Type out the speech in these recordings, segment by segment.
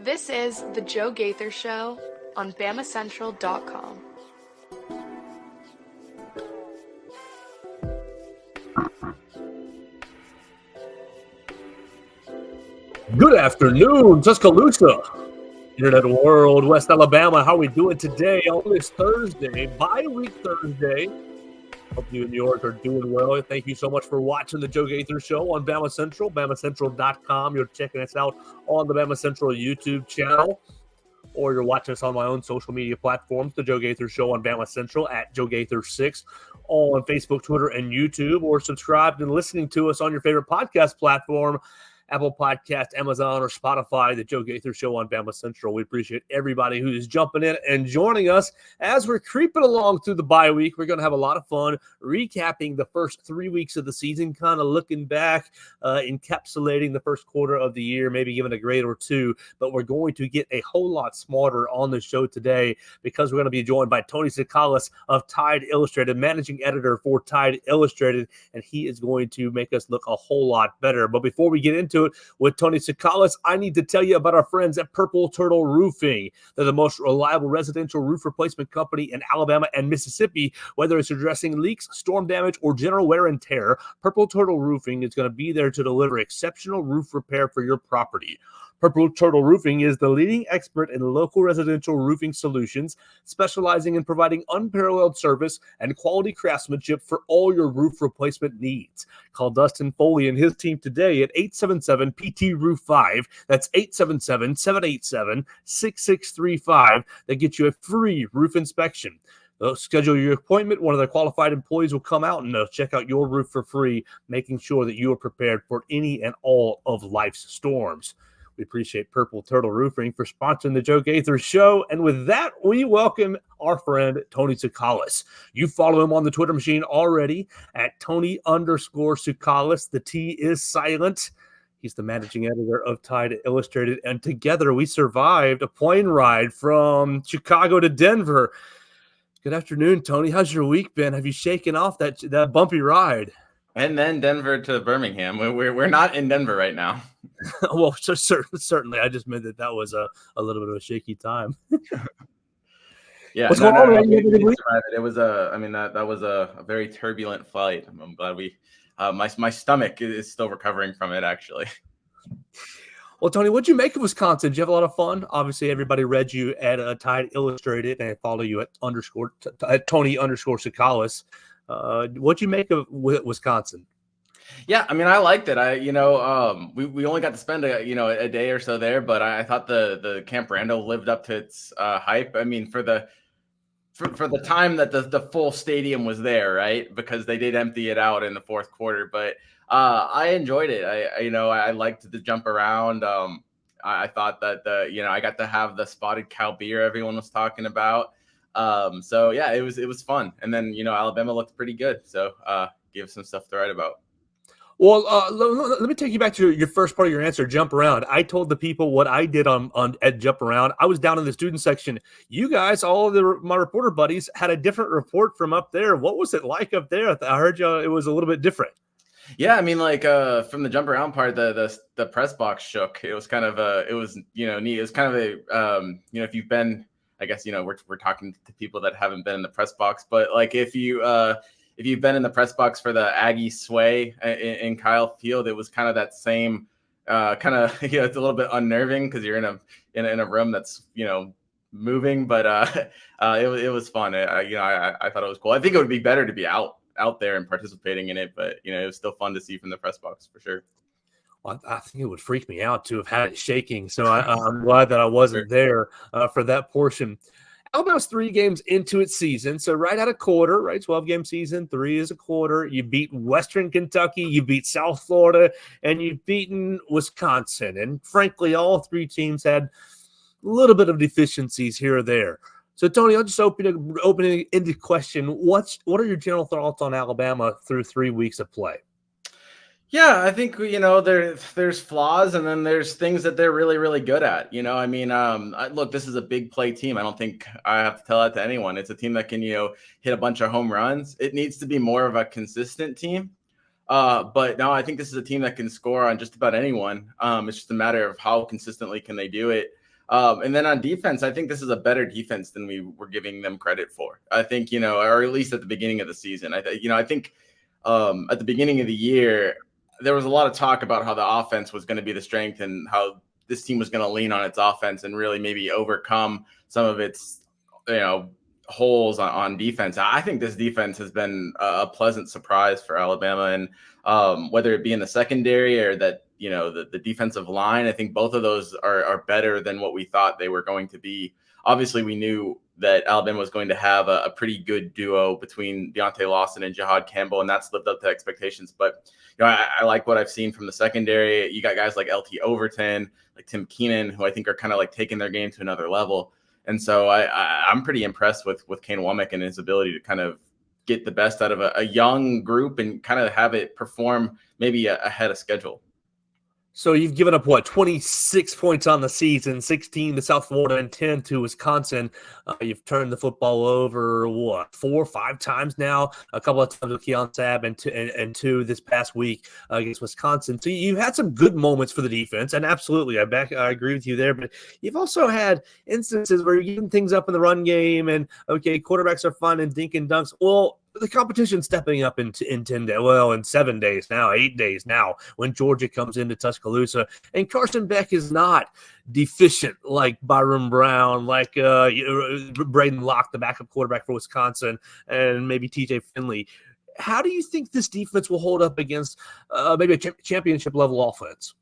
This is the Joe Gaither Show on BamaCentral.com. Good afternoon, Tuscaloosa, Internet World, West Alabama. How are we doing today on this Thursday, bye-week Thursday? Hope you and yours are doing well. Thank you so much for watching the Joe Gaither Show on BamaCentral, BamaCentral.com. You're checking us out on the BamaCentral YouTube channel, or you're watching us on my own social media platforms, the Joe Gaither Show on BamaCentral, at Joe Gaither6 on Facebook, Twitter, and YouTube, or subscribed and listening to us on your favorite podcast platform, Apple Podcast, Amazon, or Spotify, the Joe Gaither Show on BamaCentral. We appreciate everybody who is jumping in and joining us as we're creeping along through the bye week. We're going to have a lot of fun recapping the first 3 weeks of the season, kind of looking back, encapsulating the first quarter of the year, maybe giving a grade or two. But we're going to get a whole lot smarter on the show today because we're going to be joined by Tony Tsoukalas of TideIllustrated, managing editor for TideIllustrated, and he is going to make us look a whole lot better. But before we get into it with Tony Tsoukalas, I need to tell you about our friends at Purple Turtle Roofing. They're the most reliable residential roof replacement company in Alabama and Mississippi. Whether it's addressing leaks, storm damage, or general wear and tear, Purple Turtle Roofing is going to be there to deliver exceptional roof repair for your property. Purple Turtle Roofing is the leading expert in local residential roofing solutions, specializing in providing unparalleled service and quality craftsmanship for all your roof replacement needs. Call Dustin Foley and his team today at 877-PT-ROOF-5. That's 877-787-6635. They get you a free roof inspection. They'll schedule your appointment. One of their qualified employees will come out and they'll check out your roof for free, making sure that you are prepared for any and all of life's storms. We appreciate Purple Turtle Roofing for sponsoring the Joe Gaither Show. And with that, we welcome our friend, Tony Tsoukalas. You follow him on the Twitter machine already at Tony_Tsoukalas. The T is silent. He's the managing editor of TideIllustrated. And together we survived a plane ride from Chicago to Denver. Good afternoon, Tony. How's your week been? Have you shaken off that bumpy ride? And then Denver to Birmingham. We're not in Denver right now. Well, certainly. I just meant that was a little bit of a shaky time. Yeah, what's going on? It was that was a very turbulent flight. I'm glad my stomach is still recovering from it, actually. Well, Tony, what'd you make of Wisconsin? Did you have a lot of fun? Obviously, everybody read you at TideIllustrated and follow you at Tony_Tsoukalas. What'd you make of Wisconsin? Yeah, I mean, I liked it. We only got to spend a day or so there, but I thought the Camp Randall lived up to its hype. I mean, for the time that the full stadium was there, right? Because they did empty it out in the fourth quarter, but I enjoyed it. I liked the jump around. I thought that I got to have the spotted cow beer everyone was talking about. So yeah, it was fun. And then Alabama looked pretty good, so give some stuff to write about. Well, let me take you back to your first part of your answer, jump around. I told the people what I did at jump around. I was down in the student section. You guys, all of my reporter buddies, had a different report from up there. What was it like up there? I heard it was a little bit different. Yeah, I mean, from the jump around part, the press box shook. It was kind of it was neat. It was kind of if you've been, I guess we're talking to people that haven't been in the press box, but if you've been in the press box for the Aggie sway in Kyle Field, it was kind of that same kind of it's a little bit unnerving because you're in a room that's moving, but it was fun. I thought it was cool. I think it would be better to be out there and participating in it, but it was still fun to see from the press box for sure. Well, I think it would freak me out to have had it shaking, so I'm glad that I wasn't there for that portion. Alabama's 3 games into its season, so right at a quarter, right? 12-game season, 3 is a quarter. You beat Western Kentucky, you beat South Florida, and you've beaten Wisconsin. And frankly, all 3 teams had a little bit of deficiencies here or there. So, Tony, I'll just open into question. What are your general thoughts on Alabama through 3 weeks of play? Yeah, I think there's flaws, and then there's things that they're really, really good at. Look, this is a big play team. I don't think I have to tell that to anyone. It's a team that can hit a bunch of home runs. It needs to be more of a consistent team. But no, I think this is a team that can score on just about anyone. It's just a matter of how consistently can they do it. And then on defense, I think this is a better defense than we were giving them credit for. I think, or at least at the beginning of the season. I think at the beginning of the year, there was a lot of talk about how the offense was going to be the strength and how this team was going to lean on its offense and really maybe overcome some of its, holes on defense. I think this defense has been a pleasant surprise for Alabama, and whether it be in the secondary or that, the defensive line, I think both of those are better than what we thought they were going to be. Obviously, we knew that Alabama was going to have a pretty good duo between Deontay Lawson and Jahad Campbell, and that's lived up to expectations. But I like what I've seen from the secondary. You got guys like LT Overton, like Tim Keenan, who I think are kind of like taking their game to another level. And so I'm pretty impressed with Kane Womack and his ability to kind of get the best out of a young group and kind of have it perform maybe ahead of schedule. So you've given up, 26 points on the season, 16 to South Florida and 10 to Wisconsin. You've turned the football over, 4 or 5 times now, a couple of times with Keon Sabb and two this past week against Wisconsin. So you've had some good moments for the defense, and absolutely, I agree with you there. But you've also had instances where you're giving things up in the run game, and, okay, quarterbacks are fun and dink and dunks. Well, the competition stepping up in 7 days now, 8 days now, when Georgia comes into Tuscaloosa, and Carson Beck is not deficient like Byron Brown, like Braden Locke, the backup quarterback for Wisconsin, and maybe TJ Finley. How do you think this defense will hold up against maybe a championship level offense?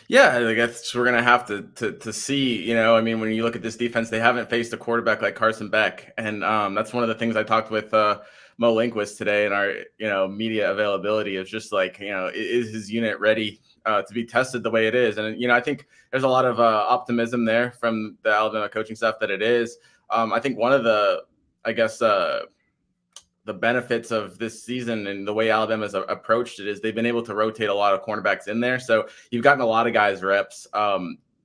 Yeah, I guess we're gonna have to see. When you look at this defense, they haven't faced a quarterback like Carson Beck, and that's one of the things I talked with Mo Linquist today in our media availability. Is just like, is his unit ready to be tested the way it is? And I think there's a lot of optimism there from the Alabama coaching staff that it is. I think one of the benefits of this season and the way Alabama's approached it is they've been able to rotate a lot of cornerbacks in there. So you've gotten a lot of guys reps.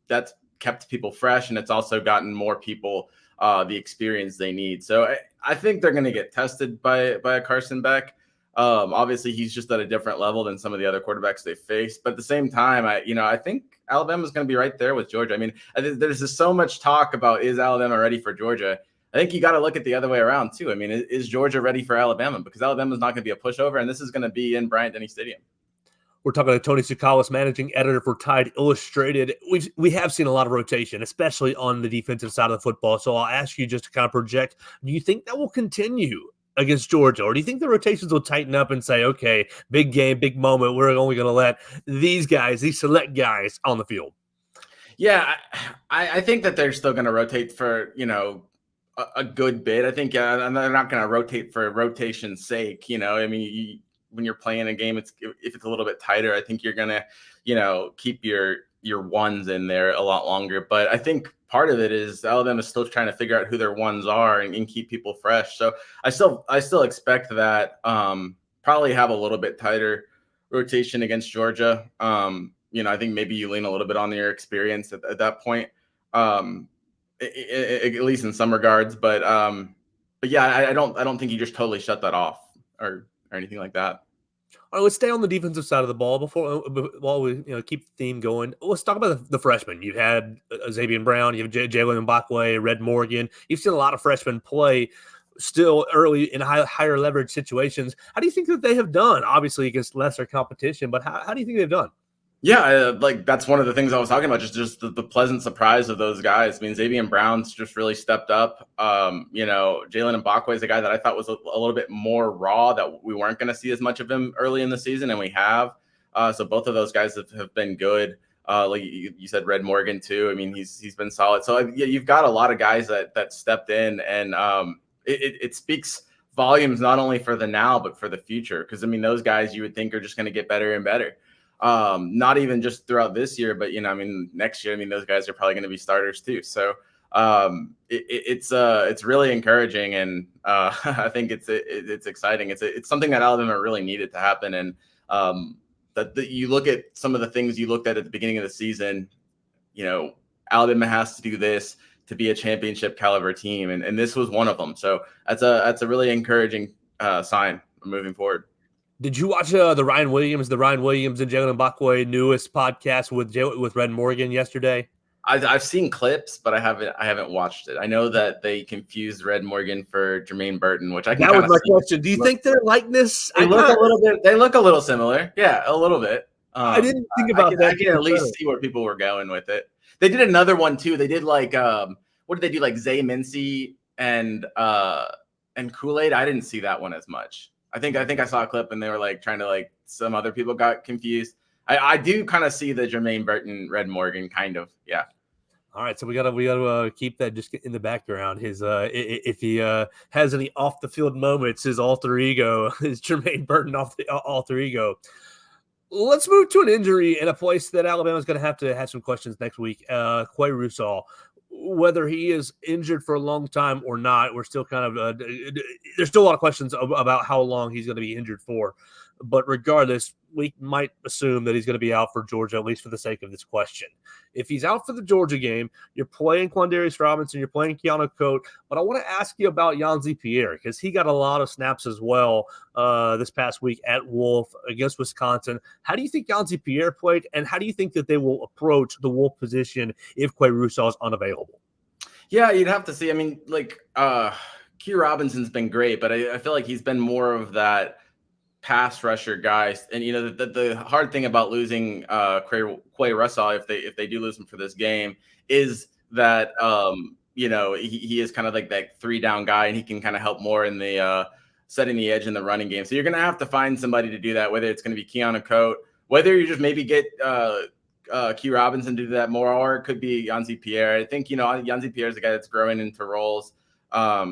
That's kept people fresh, and it's also gotten more people the experience they need. So I think they're going to get tested by a Carson Beck. Obviously, he's just at a different level than some of the other quarterbacks they face. But at the same time, I think Alabama's going to be right there with Georgia. There's just so much talk about, is Alabama ready for Georgia? I think you got to look at the other way around too. Is Georgia ready for Alabama? Because Alabama's not going to be a pushover, and this is going to be in Bryant-Denny Stadium. We're talking to Tony Tsoukalas, managing editor for Tide Illustrated. We have seen a lot of rotation, especially on the defensive side of the football. So I'll ask you just to kind of project, do you think that will continue against Georgia? Or do you think the rotations will tighten up and say, okay, big game, big moment, we're only going to let these select guys on the field? Yeah, I think that they're still going to rotate for, a good bit. I think they're not going to rotate for rotation's sake. When you're playing a game, if it's a little bit tighter, I think you're gonna, keep your ones in there a lot longer. But I think part of it is Alabama's still trying to figure out who their ones are and keep people fresh. So I still expect that probably have a little bit tighter rotation against Georgia. I think maybe you lean a little bit on your experience at that point, at least in some regards. But yeah, I don't think you just totally shut that off or anything like that. All right, let's stay on the defensive side of the ball while we keep the theme going. Let's talk about the freshmen. You've had Xavier Brown, you have Jaylen Milaro, Red Morgan. You've seen a lot of freshmen play still early in higher leverage situations. How do you think that they have done? Obviously against lesser competition, but how do you think they've done? Yeah, that's one of the things I was talking about, just the pleasant surprise of those guys. Xavier Brown's just really stepped up. Jaylen Milaro is a guy that I thought was a little bit more raw, that we weren't going to see as much of him early in the season, and we have. So both of those guys have been good. Like you said, Red Morgan too. He's been solid. So you've got a lot of guys that stepped in, and it speaks volumes not only for the now but for the future. Because those guys you would think are just going to get better and better. Not even just throughout this year, but next year, those guys are probably going to be starters too. So it's really encouraging, and I think it's exciting. It's something that Alabama really needed to happen, and that you look at some of the things you looked at the beginning of the season. Alabama has to do this to be a championship caliber team, and this was one of them. So that's a really encouraging sign moving forward. Did you watch the Ryan Williams and Jaylen Milaro newest podcast with Red Morgan yesterday? I've seen clips, but I haven't watched it. I know that they confused Red Morgan for Jermaine Burton, which I can. That was my see. question. Do you think their likeness? They look a little similar. Yeah, a little bit. I didn't think about that. I can at least see where people were going with it. They did another one too. They did like what did they do? Like Zay Mincy and Kool-Aid. I didn't see that one as much. I think I saw a clip and they were like trying to like some other people got confused. I do kind of see the Jermaine Burton, Red Morgan kind of. Yeah. All right, so we gotta keep that just in the background. His if he has any off the field moments, his alter ego is Jermaine Burton off the alter ego. Let's move to an injury in a place that Alabama's going to have some questions next week. Quay Russaw, whether he is injured for a long time or not, we're still kind of there's still a lot of questions about how long he's going to be injured for. But regardless, we might assume that he's going to be out for Georgia, at least for the sake of this question. If he's out for the Georgia game, you're playing Quandarius Robinson, you're playing Keanu Coate, but I want to ask you about Yanzi Pierre because he got a lot of snaps as well this past week at Wolf against Wisconsin. How do you think Yanzi Pierre played, and how do you think that they will approach the Wolf position if Quay Russaw is unavailable? Yeah, you'd have to see. I mean, like Q Robinson's been great, but I feel like he's been more of that pass rusher guys. And the hard thing about losing Quay Russaw if they do lose him for this game is that he is kind of like that 3-down guy, and he can kind of help more in the setting the edge in the running game. So you're going to have to find somebody to do that, whether it's going to be Keanu Coate, whether you just maybe get Q Robinson to do that more, or it could be Yanzi Pierre. I think Yanzi Pierre is the guy that's growing into roles. I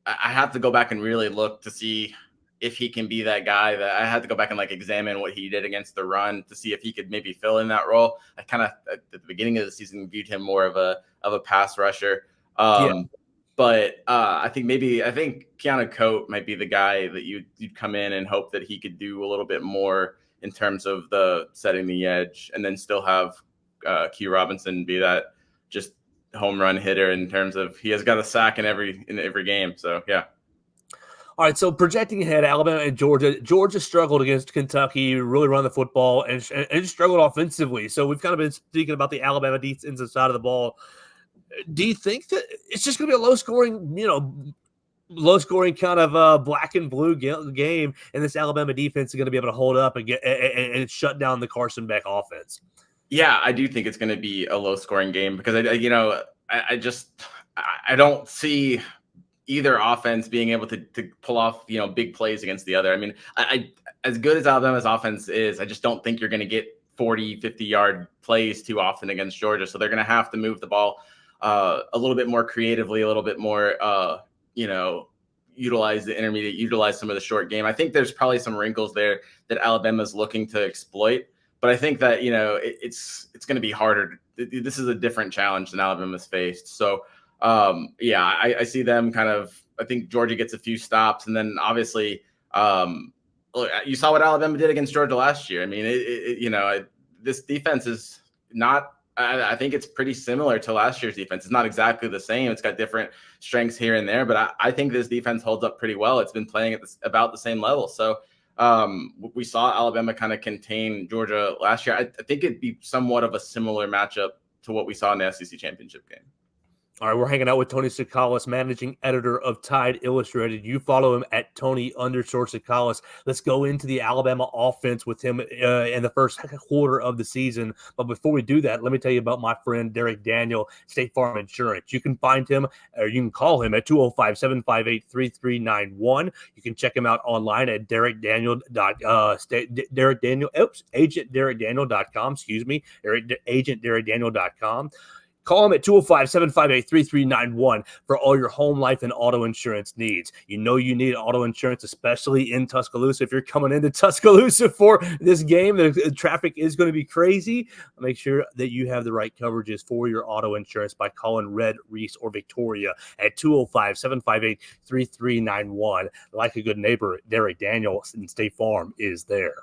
have to go back and really look to see if he can be that guy. That I had to go back and like examine what he did against the run to see if he could maybe fill in that role. I kind of at the beginning of the season viewed him more of a pass rusher. But I think Keanu Coate might be the guy that you'd come in and hope that he could do a little bit more in terms of the setting the edge, and then still have Q Robinson be that just home run hitter in terms of he has got a sack in every game. So yeah. All right, so projecting ahead, Alabama and Georgia. Georgia struggled against Kentucky, really run the football, and struggled offensively. So we've kind of been speaking about the Alabama defensive side of the ball. Do you think that it's just going to be a low-scoring kind of black and blue game, and this Alabama defense is going to be able to hold up and shut down the Carson Beck offense? Yeah, I do think it's going to be a low-scoring game because I don't see either offense being able to pull off, big plays against the other. I mean, I as good as Alabama's offense is, I just don't think you're going to get 40, 50-yard plays too often against Georgia. So they're going to have to move the ball a little bit more creatively, a little bit more, utilize the intermediate, utilize some of the short game. I think there's probably some wrinkles there that Alabama's looking to exploit. But I think that, it's going to be harder. This is a different challenge than Alabama's faced. So, I see them kind of. I think Georgia gets a few stops, and then obviously, you saw what Alabama did against Georgia last year. I mean, this defense is not. I think it's pretty similar to last year's defense. It's not exactly the same. It's got different strengths here and there, but I think this defense holds up pretty well. It's been playing at about the same level. So we saw Alabama kind of contain Georgia last year. I think it'd be somewhat of a similar matchup to what we saw in the SEC championship game. All right, we're hanging out with Tony Tsoukalas, managing editor of Tide Illustrated. You follow him at Tony_Tsoukalas. Let's go into the Alabama offense with him in the first quarter of the season. But before we do that, let me tell you about my friend Derek Daniel, State Farm Insurance. You can find him, or you can call him at 205-758-3391. You can check him out online at agentderekdaniel.com, agentderekdaniel.com. Call him at 205-758-3391 for all your home, life, and auto insurance needs. You need auto insurance, especially in Tuscaloosa. If you're coming into Tuscaloosa for this game, the traffic is going to be crazy. Make sure that you have the right coverages for your auto insurance by calling Red, Reese, or Victoria at 205-758-3391. Like a good neighbor, Derek Daniel in State Farm is there.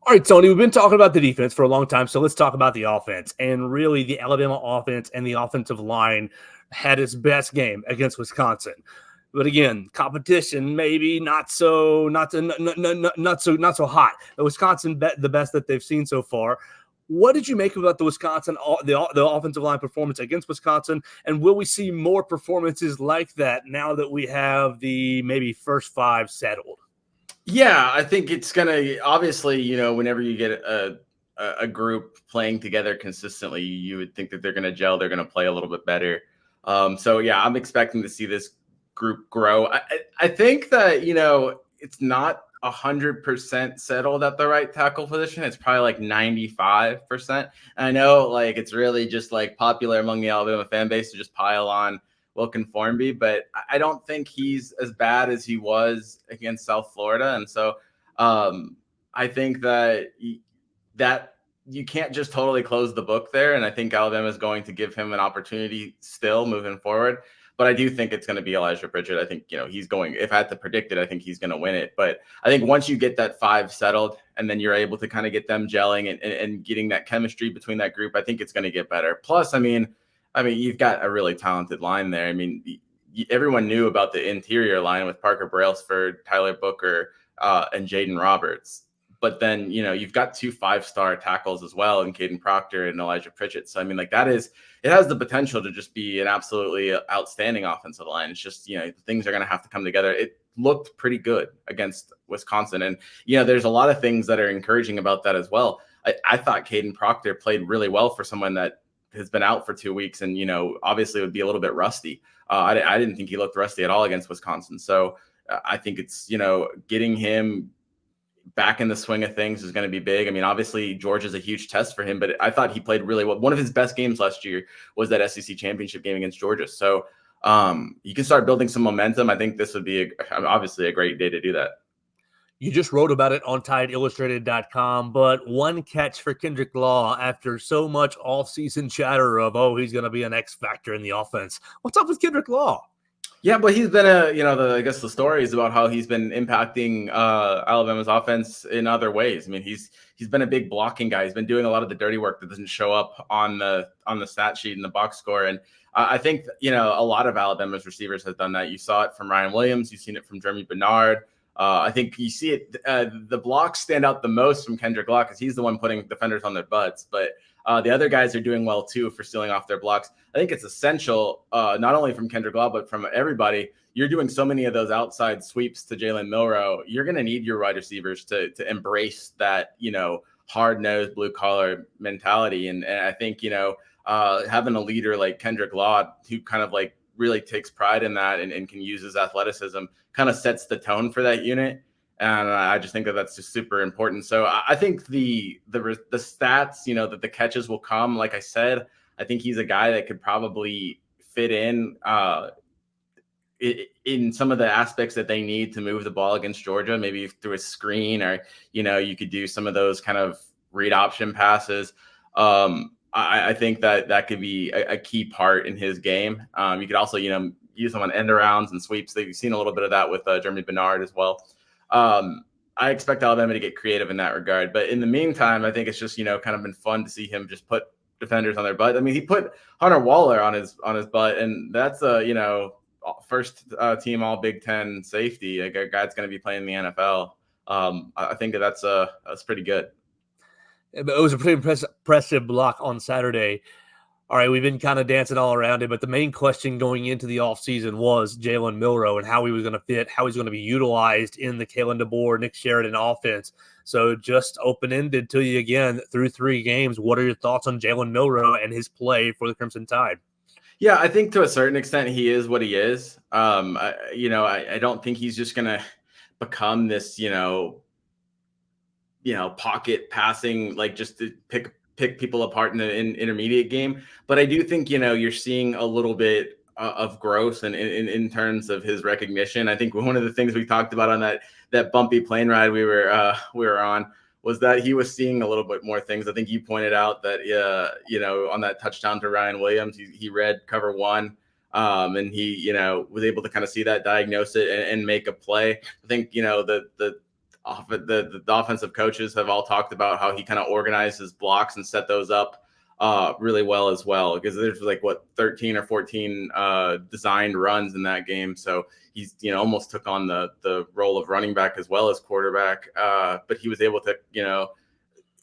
All right, Tony, we've been talking about the defense for a long time, so let's talk about the offense. And really, the Alabama offense and the offensive line had its best game against Wisconsin. But again, competition maybe not so hot. Wisconsin bet the best that they've seen so far. What did you make about the the offensive line performance against Wisconsin? And will we see more performances like that now that we have the maybe first 5 settled? Yeah, I think it's gonna obviously, whenever you get a group playing together consistently, you would think that they're gonna gel, they're gonna play a little bit better. So yeah, I'm expecting to see this group grow. I think that it's not 100% settled at the right tackle position. It's probably like 95%. I know like it's really just like popular among the Alabama fan base to just pile on Wilkin Formby, but I don't think he's as bad as he was against South Florida. And so I think that you can't just totally close the book there. And I think Alabama is going to give him an opportunity still moving forward. But I do think it's going to be Elijah Pritchett. I think, he's going, if I had to predict it, I think he's going to win it. But I think once you get that 5 settled and then you're able to kind of get them gelling and getting that chemistry between that group, I think it's going to get better. Plus, I mean, you've got a really talented line there. I mean, everyone knew about the interior line with Parker Brailsford, Tyler Booker, and Jaden Roberts. But then, you've got 2 5-star tackles as well in Caden Proctor and Elijah Pritchett. So, I mean, like it has the potential to just be an absolutely outstanding offensive line. It's just, things are going to have to come together. It looked pretty good against Wisconsin. And, there's a lot of things that are encouraging about that as well. I thought Caden Proctor played really well for someone that has been out for 2 weeks and, obviously would be a little bit rusty. I didn't think he looked rusty at all against Wisconsin. So I think it's, getting him back in the swing of things is going to be big. I mean, obviously Georgia's a huge test for him, but I thought he played really well. One of his best games last year was that SEC championship game against Georgia. So you can start building some momentum. I think this would be obviously a great day to do that. You just wrote about it on TideIllustrated.com, but one catch for Kendrick Law after so much off-season chatter of, he's going to be an X factor in the offense. What's up with Kendrick Law? Yeah, but he's been I guess the story is about how he's been impacting Alabama's offense in other ways. I mean, he's been a big blocking guy. He's been doing a lot of the dirty work that doesn't show up on the stat sheet in the box score. And I think, a lot of Alabama's receivers have done that. You saw it from Ryan Williams. You've seen it from Jeremy Bernard. I think you see it. The blocks stand out the most from Kendrick Law because he's the one putting defenders on their butts. But the other guys are doing well, too, for stealing off their blocks. I think it's essential, not only from Kendrick Law, but from everybody. You're doing so many of those outside sweeps to Jaylen Milaro. You're going to need your wide receivers to embrace that, hard-nosed, blue-collar mentality. And I think, having a leader like Kendrick Law who kind of like really takes pride in that and can use his athleticism kind of sets the tone for that unit. And I just think that that's just super important. So I think the stats, that the catches will come. Like I said, I think he's a guy that could probably fit in some of the aspects that they need to move the ball against Georgia, maybe through a screen or, you could do some of those kind of read option passes. I think that could be a key part in his game. You could also, use him on end arounds and sweeps. You've seen a little bit of that with Jeremy Bernard as well. I expect Alabama to get creative in that regard. But in the meantime, I think it's just, kind of been fun to see him just put defenders on their butt. I mean, he put Hunter Waller on his butt, and that's first team all Big Ten safety. A guy that's going to be playing in the NFL. I think that's pretty good. It was a pretty impressive block on Saturday. All right, we've been kind of dancing all around it, but the main question going into the offseason was Jaylen Milaro and how he was going to fit, how he's going to be utilized in the Kalen DeBoer, Nick Sheridan offense. So just open-ended to you again through 3 games. What are your thoughts on Jaylen Milaro and his play for the Crimson Tide? Yeah, I think to a certain extent he is what he is. I don't think he's just going to become this, pocket passing, like just to pick people apart in the intermediate game. But I do think, you're seeing a little bit of growth and in terms of his recognition. I think one of the things we talked about on that bumpy plane ride we were on was that he was seeing a little bit more things. I think you pointed out that, on that touchdown to Ryan Williams, he read cover 1. And he, was able to kind of see that, diagnose it and make a play. I think, the offensive coaches have all talked about how he kind of organized his blocks and set those up really well as well, because there's 13 or 14 designed runs in that game. So he's, almost took on the role of running back as well as quarterback. But he was able to,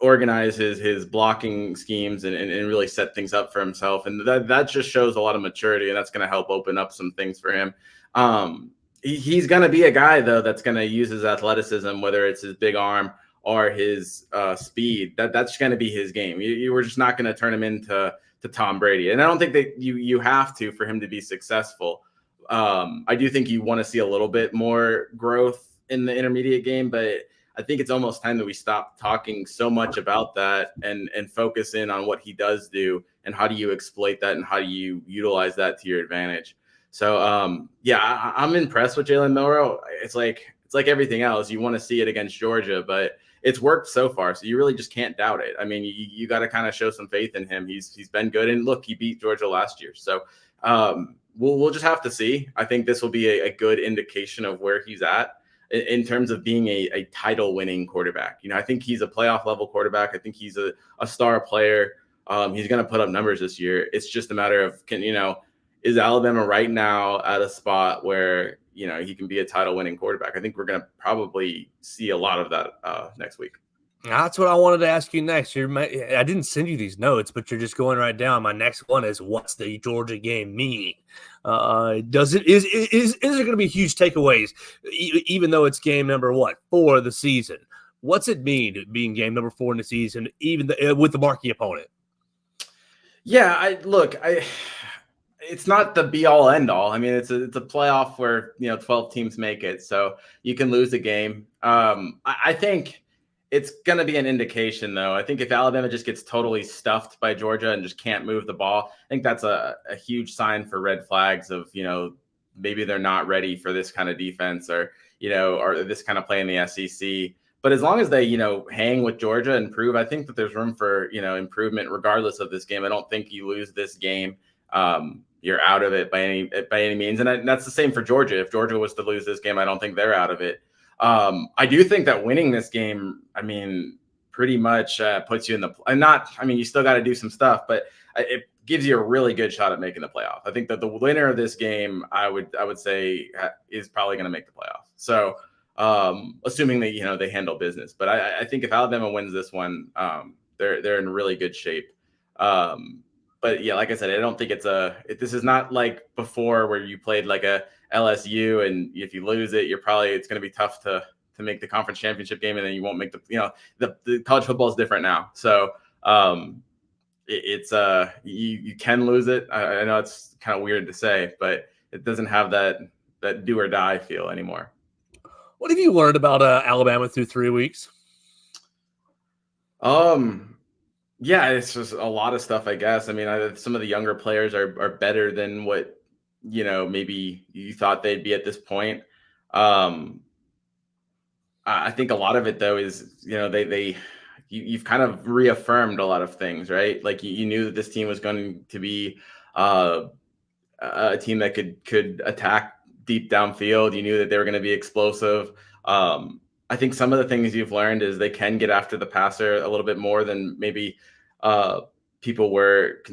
organize his blocking schemes and really set things up for himself. And that just shows a lot of maturity, and that's going to help open up some things for him. He's going to be a guy, though, that's going to use his athleticism, whether it's his big arm or his speed. That's going to be his game. You were just not going to turn him into Tom Brady. And I don't think that you have to for him to be successful. I do think you want to see a little bit more growth in the intermediate game, but I think it's almost time that we stop talking so much about that and focus in on what he does do and how do you exploit that and how do you utilize that to your advantage. So I'm impressed with Jaylen Milaro. It's like everything else. You want to see it against Georgia, but it's worked so far. So you really just can't doubt it. I mean, you got to kind of show some faith in him. He's been good, and look, he beat Georgia last year. So we'll just have to see. I think this will be a good indication of where he's at in terms of being a title winning quarterback. I think he's a playoff level quarterback. I think he's a star player. He's going to put up numbers this year. It's just a matter of, is Alabama right now at a spot where, he can be a title winning quarterback? I think we're going to probably see a lot of that next week. That's what I wanted to ask you next. I didn't send you these notes, but you're just going right down. My next one is, what's the Georgia game mean? Is there going to be huge takeaways, even though it's game number 4 of the season? What's it mean being game number 4 in the season, even with the marquee opponent? Yeah, it's not the be all end all. I mean, it's a playoff where 12 teams make it, so you can lose a game. I think it's going to be an indication, though. I think if Alabama just gets totally stuffed by Georgia and just can't move the ball, I think that's a huge sign for red flags of, maybe they're not ready for this kind of defense or this kind of play in the SEC. But as long as they, hang with Georgia and prove, I think that there's room for, improvement regardless of this game. I don't think you lose this game, you're out of it by any means. And that's the same for Georgia. If Georgia was to lose this game, I don't think they're out of it. I do think that winning this game, pretty much puts you in you still got to do some stuff, but it gives you a really good shot at making the playoff. I think that the winner of this game, I would say, is probably going to make the playoff. So assuming that, they handle business, but I think if Alabama wins this one, they're in really good shape. But yeah, like I said, I don't think this is not like before where you played like a LSU, and if you lose it, it's going to be tough to make the conference championship game, and then you won't make the college football is different now. So you can lose it. I know it's kind of weird to say, but it doesn't have that do or die feel anymore. What have you learned about Alabama through 3 weeks? Yeah, it's just a lot of stuff, I guess. Some of the younger players are better than what maybe you thought they'd be at this point. I think a lot of it, though, is you've kind of reaffirmed a lot of things, right? Like you knew that this team was going to be a team that could attack deep downfield. You knew that they were going to be explosive. I think some of the things you've learned is they can get after the passer a little bit more than maybe people were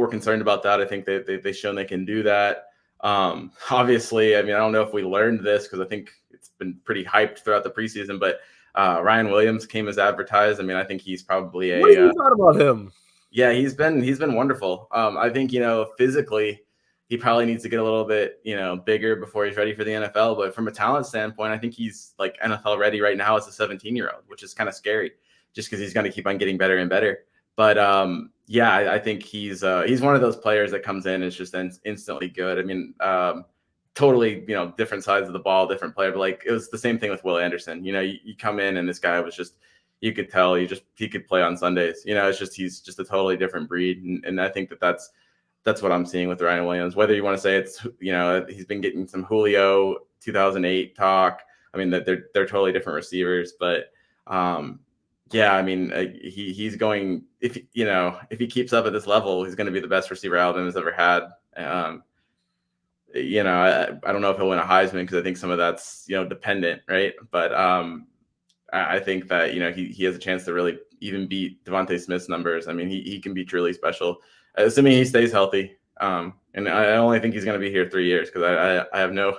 concerned about that. I think they've shown they can do that. Obviously, I don't know if we learned this because I think it's been pretty hyped throughout the preseason, but Ryan Williams came as advertised. I think he's probably what do you thought about him? Yeah, he's been wonderful. I think, physically he probably needs to get a little bit, bigger before he's ready for the NFL. But from a talent standpoint, I think he's like NFL ready right now as a 17-year-old, which is kind of scary just because he's going to keep on getting better and better. But yeah, I think he's one of those players that comes in and is just instantly good. Totally, different sides of the ball, different player. But like it was the same thing with Will Anderson. You come in and this guy was just, you could tell he could play on Sundays. It's just he's just a totally different breed, and I think that's what I'm seeing with Ryan Williams. Whether you want to say it's he's been getting some Julio 2008 talk. That they're totally different receivers, but yeah, he's going, if he keeps up at this level, he's going to be the best receiver Alabama's ever had. I don't know if he'll win a Heisman because I think some of that's dependent, right? But I think that he has a chance to really even beat Devontae Smith's numbers. He can be truly special, assuming he stays healthy. And I only think he's going to be here 3 years because I have no.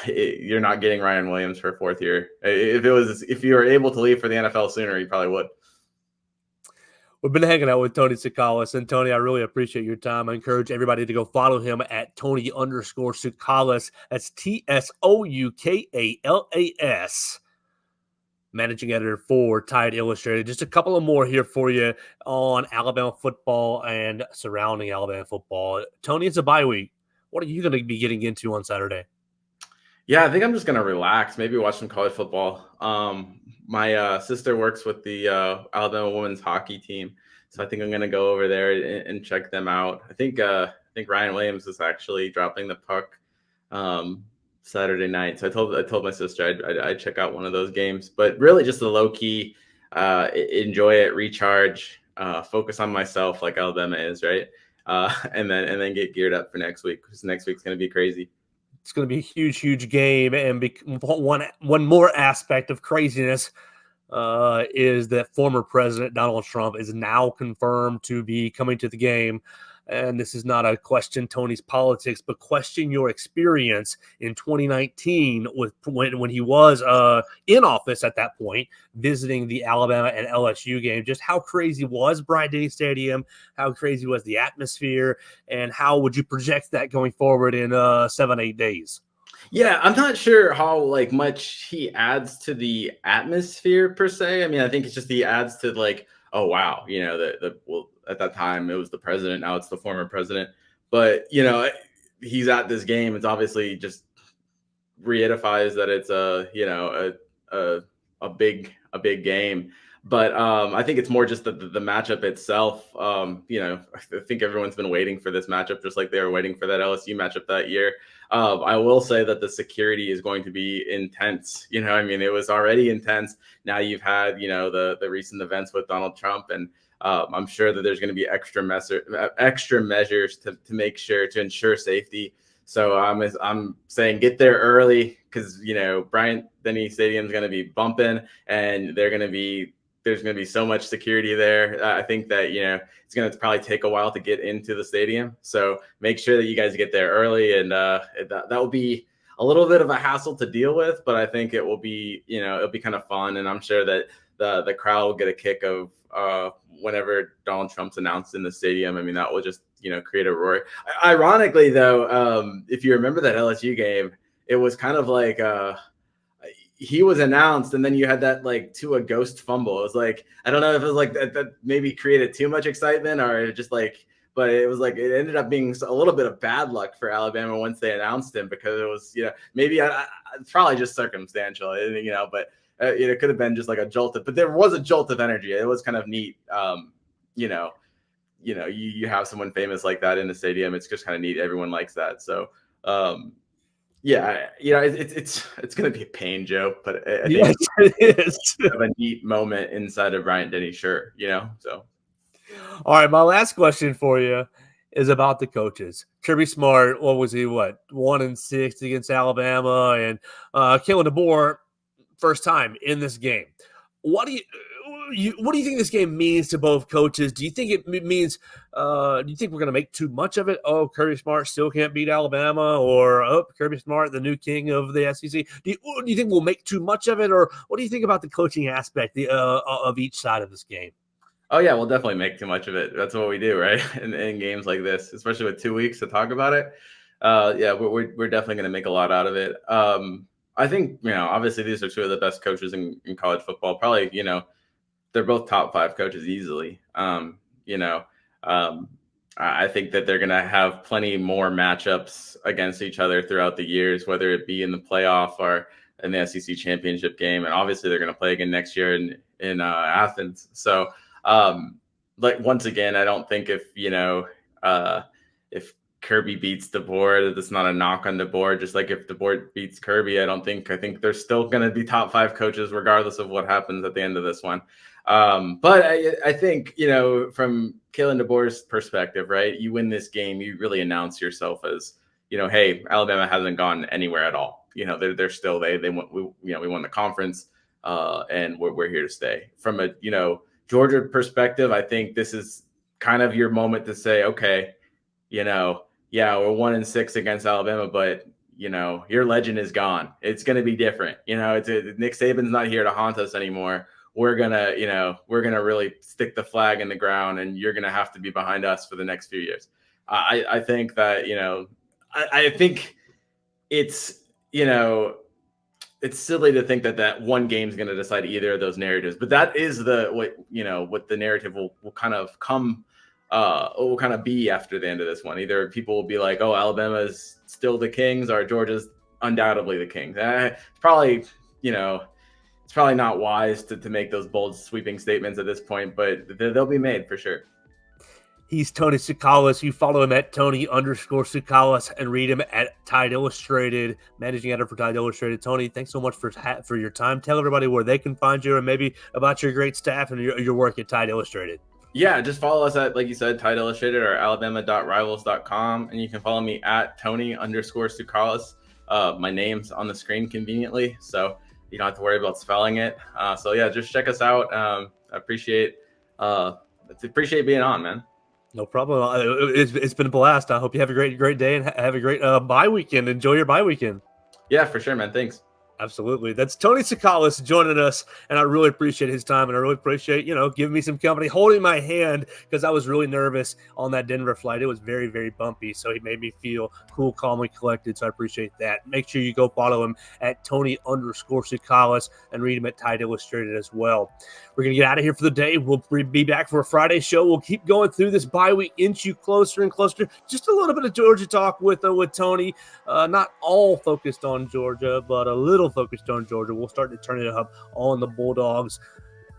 You're not getting Ryan Williams for a 4th year. If you were able to leave for the NFL sooner, you probably would. We've been hanging out with Tony Tsoukalas, and Tony, I really appreciate your time. I encourage everybody to go follow him at Tony_Tsoukalas. That's TSOUKALAS. Managing editor for Tide Illustrated. Just a couple of more here for you on Alabama football and surrounding Alabama football. Tony, it's a bye week. What are you going to be getting into on Saturday? Yeah, I think I'm just going to relax, maybe watch some college football. My sister works with the Alabama women's hockey team, so I think I'm going to go over there and check them out. I think Ryan Williams is actually dropping the puck Saturday night, so I told my sister I'd check out one of those games. But really, just the low key, enjoy it, recharge, focus on myself like Alabama is, right? And then get geared up for next week, because next week's going to be crazy. It's going to be a huge, huge game. And one more aspect of craziness is that former President Donald Trump is now confirmed to be coming to the game. And this is not a question Tony's politics, but question your experience in 2019 with when he was in office at that point, visiting the Alabama and LSU game. Just how crazy was Bryant-Denny Stadium? How crazy was the atmosphere? And how would you project that going forward in 7-8 days? Yeah, I'm not sure how much he adds to the atmosphere per se. I mean, I think it's just he adds to oh wow, well, at that time it was the president, now it's the former president. But he's at this game. It's obviously just reifies that it's a big game. But I think it's more just the matchup itself. I think everyone's been waiting for this matchup, just like they were waiting for that LSU matchup that year. I will say that the security is going to be intense. I mean, it was already intense. Now you've had, the recent events with Donald Trump, and I'm sure that there's going to be extra measures to make sure to ensure safety. So I'm saying get there early, because Bryant-Denny Stadium is going to be bumping, and there's going to be so much security there. I think that it's going to probably take a while to get into the stadium. So make sure that you guys get there early, and that will be a little bit of a hassle to deal with, but I think it will be it'll be kind of fun, and I'm sure that the crowd will get a kick of whenever Donald Trump's announced in the stadium. I mean, that will just create a roar. Ironically, though, if you remember that LSU game, it was kind of like he was announced, and then you had that to a ghost fumble. It was I don't know if it was that maybe created too much excitement, or just but it was it ended up being a little bit of bad luck for Alabama once they announced him, because it was maybe it's probably just circumstantial, but it could have been just a jolt but there was a jolt of energy. It was kind of neat. You have someone famous like that in the stadium. It's just kind of neat. Everyone likes that. So yeah, it's going to be a pain, Joe, but I think yes, it is. a neat moment inside of Bryant-Denny, sure, so. All right, my last question for you is about the coaches. Kirby Smart, what was he, 1-6 against Alabama, and Kalen DeBoer, first time in this game. What do you think this game means to both coaches? Do you think it means do you think we're going to make too much of it? Oh, Kirby Smart still can't beat Alabama, or Kirby Smart, the new king of the SEC. Do you think we'll make too much of it, or what do you think about the coaching aspect of each side of this game? Oh yeah, we'll definitely make too much of it. That's what we do, right? In games like this, especially with 2 weeks to talk about it. Yeah, we're definitely going to make a lot out of it. I think, obviously these are two of the best coaches in college football. Probably, they're both top 5 coaches easily. I think that they're going to have plenty more matchups against each other throughout the years, whether it be in the playoff or in the SEC championship game. And obviously they're going to play again next year in Athens. So, once again, I don't think if Kirby beats DeBoer, that's not a knock on DeBoer. Just like if DeBoer beats Kirby, I think they're still going to be top 5 coaches regardless of what happens at the end of this one. But I think, from Kalen DeBoer's perspective, right, you win this game, you really announce yourself as, hey, Alabama hasn't gone anywhere at all. They're still we won the conference, and we're here to stay. From a Georgia perspective, I think this is kind of your moment to say, okay, yeah, we're 1-6 against Alabama, but your legend is gone. It's going to be different. It's Nick Saban's not here to haunt us anymore. we're gonna really stick the flag in the ground, and you're gonna have to be behind us for the next few years. I think that I think it's it's silly to think that one game is going to decide either of those narratives, but that is what the narrative will kind of will kind of be after the end of this one. Either people will be like, oh, Alabama is still the Kings, or Georgia's undoubtedly the Kings. It's probably not wise to make those bold sweeping statements at this point, but they'll be made for sure. He's Tony Tsoukalas. You follow him at Tony_Tsoukalas and read him at Tide Illustrated, managing editor for Tide Illustrated. Tony, thanks so much for your time. Tell everybody where they can find you, and maybe about your great staff and your work at Tide Illustrated. Yeah, just follow us at, like you said, Tide Illustrated or alabama.rivals.com, and you can follow me at Tony_Tsoukalas. My name's on the screen conveniently, so you don't have to worry about spelling it. So yeah, just check us out. I appreciate being on, man. No problem. It's been a blast. I hope you have a great day and have a great bye weekend. Enjoy your bye weekend. Yeah, for sure, man. Thanks. Absolutely. That's Tony Tsoukalas joining us, and I really appreciate his time, and I really appreciate, giving me some company, holding my hand, because I was really nervous on that Denver flight. It was very, very bumpy, so he made me feel cool, calm, and collected, so I appreciate that. Make sure you go follow him at Tony_Tsoukalas and read him at Tide Illustrated as well. We're going to get out of here for the day. We'll be back for a Friday show. We'll keep going through this bye week, inch you closer and closer. Just a little bit of Georgia talk with Tony. Not all focused on Georgia, but a little focused on Georgia. We'll start to turn it up on the Bulldogs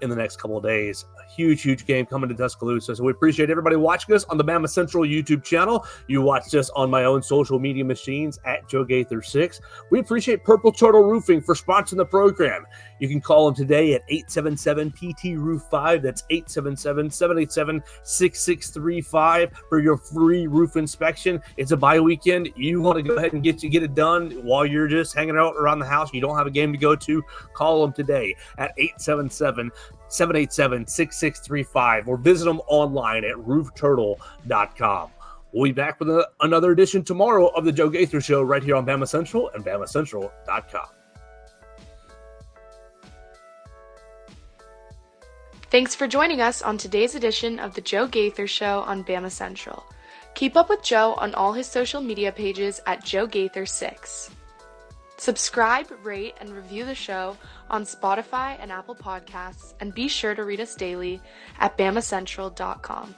in the next couple of days. A huge game coming to Tuscaloosa. So we appreciate everybody watching us on the BamaCentral YouTube channel. You watched us on my own social media machines at Joe Gaither 6. We appreciate Purple Turtle Roofing for sponsoring the program. You can call them today at 877-PT-ROOF-5. That's 877-787-6635 for your free roof inspection. It's a bye weekend. You want to go ahead and get it done while you're just hanging out around the house. You don't have a game to go to. Call them today at 877-787-6635 or visit them online at roofturtle.com. We'll be back with another edition tomorrow of the Joe Gaither Show right here on BamaCentral and BamaCentral.com. Thanks for joining us on today's edition of the Joe Gaither Show on BamaCentral. Keep up with Joe on all his social media pages at Joe Gaither 6. Subscribe, rate, and review the show on Spotify and Apple Podcasts, and be sure to read us daily at BamaCentral.com.